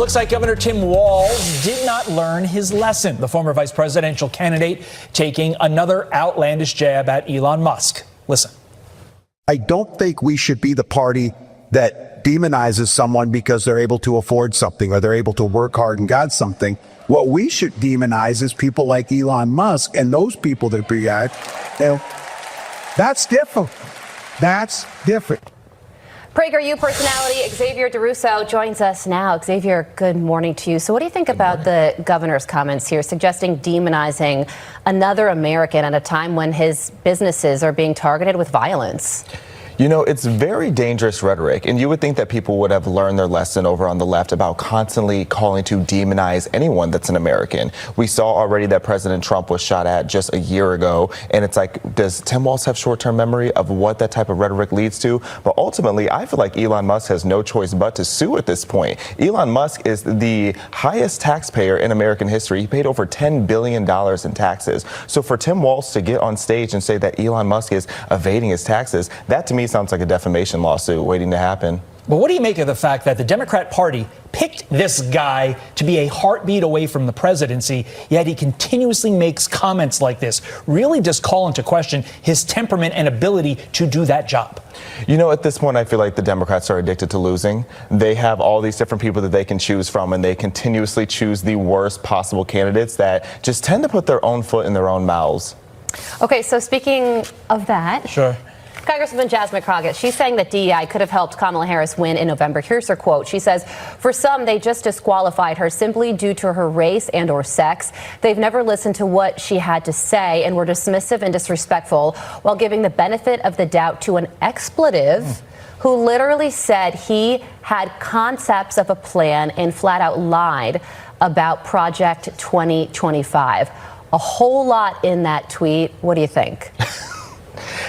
Looks like Governor Tim Walz did not learn his lesson. The former vice presidential candidate taking another outlandish jab at Elon Musk. Listen. I don't think we should be the party that demonizes someone because they're able to afford something or they're able to work hard and got something. What we should demonize is people like Elon Musk and those people that be at. That's different. That's different. PragerU personality Xavier DeRusso joins us now. Xavier, good morning to you. So what do you think about the governor's comments here suggesting demonizing another American at a time when his businesses are being targeted with violence? You know, it's very dangerous rhetoric, and you would think that people would have learned their lesson over on the left about constantly calling to demonize anyone that's an American. We saw already that President Trump was shot at just a year ago, and it's like, does Tim Walz have short-term memory of what that type of rhetoric leads to? But ultimately, I feel like Elon Musk has no choice but to sue at this point. Elon Musk is the highest taxpayer in American history. He paid over $10 billion in taxes. So for Tim Walz to get on stage and say that Elon Musk is evading his taxes, that to me sounds like a defamation lawsuit waiting to happen. But what do you make of the fact that the Democrat Party picked this guy to be a heartbeat away from the presidency, yet he continuously makes comments like this? Really just call into question his temperament and ability to do that job. You know, at this point, I feel like the Democrats are addicted to losing. They have all these different people that they can choose from, and they continuously choose the worst possible candidates that just tend to put their own foot in their own mouths. Okay, so speaking of that. Sure. Congresswoman Jasmine Crockett, she's saying that DEI could have helped Kamala Harris win in November. Here's her quote. She says, "For some, they just disqualified her simply due to her race and or sex. They've never listened to what she had to say and were dismissive and disrespectful while giving the benefit of the doubt to an expletive who literally said he had concepts of a plan and flat out lied about Project 2025. A whole lot in that tweet. What do you think?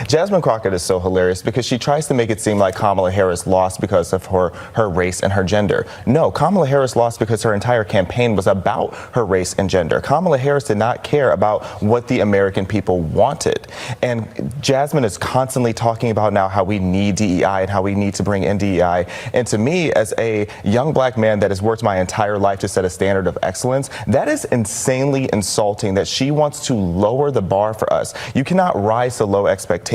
Jasmine Crockett is so hilarious because she tries to make it seem like Kamala Harris lost because of her race and her gender. No, Kamala Harris lost because her entire campaign was about her race and gender. Kamala Harris did not care about what the American people wanted. And Jasmine is constantly talking about now how we need DEI and how we need to bring in DEI. And to me, as a young black man that has worked my entire life to set a standard of excellence, that is insanely insulting that she wants to lower the bar for us. You cannot rise to low expectations.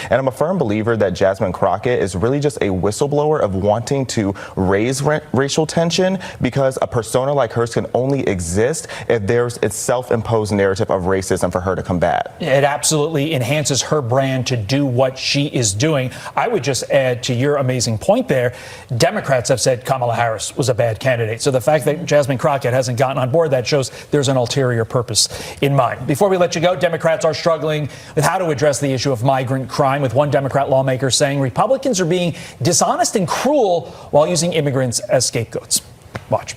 And I'm a firm believer that Jasmine Crockett is really just a whistleblower of wanting to raise racial tension, because a persona like hers can only exist if there's a self-imposed narrative of racism for her to combat. It absolutely enhances her brand to do what she is doing. I would just add to your amazing point there, Democrats have said Kamala Harris was a bad candidate. So the fact that Jasmine Crockett hasn't gotten on board, that shows there's an ulterior purpose in mind. Before we let you go, Democrats are struggling with how to address the issue of migrant crime, with one Democrat lawmaker saying Republicans are being dishonest and cruel while using immigrants as scapegoats. Watch.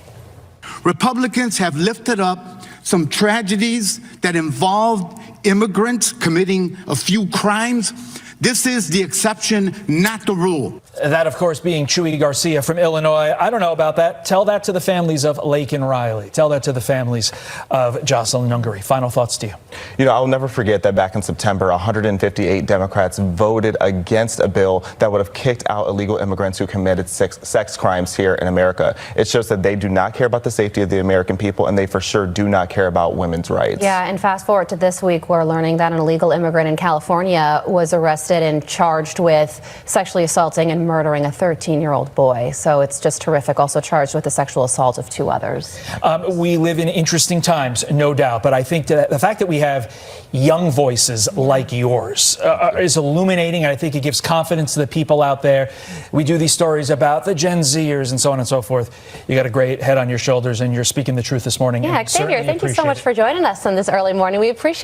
Republicans have lifted up some tragedies that involved immigrants committing a few crimes. This is the exception, not the rule. That, of course, being Chuy Garcia from Illinois. I don't know about that. Tell that to the families of Lake and Riley. Tell that to the families of Jocelyn Ungary. Final thoughts to you. You know, I'll never forget that back in September, 158 Democrats voted against a bill that would have kicked out illegal immigrants who committed sex crimes here in America. It shows that they do not care about the safety of the American people, and they for sure do not care about women's rights. Yeah, and fast forward to this week, we're learning that an illegal immigrant in California was arrested and charged with sexually assaulting and murdering a 13-year-old boy. So it's just horrific. Also charged with the sexual assault of two others. We live in interesting times, no doubt. But I think that the fact that we have young voices like yours is illuminating. And I think it gives confidence to the people out there. We do these stories about the Gen Zers and so on and so forth. You got a great head on your shoulders, and you're speaking the truth this morning. Yeah, Xavier, thank you so much for joining us on this early morning. We appreciate it.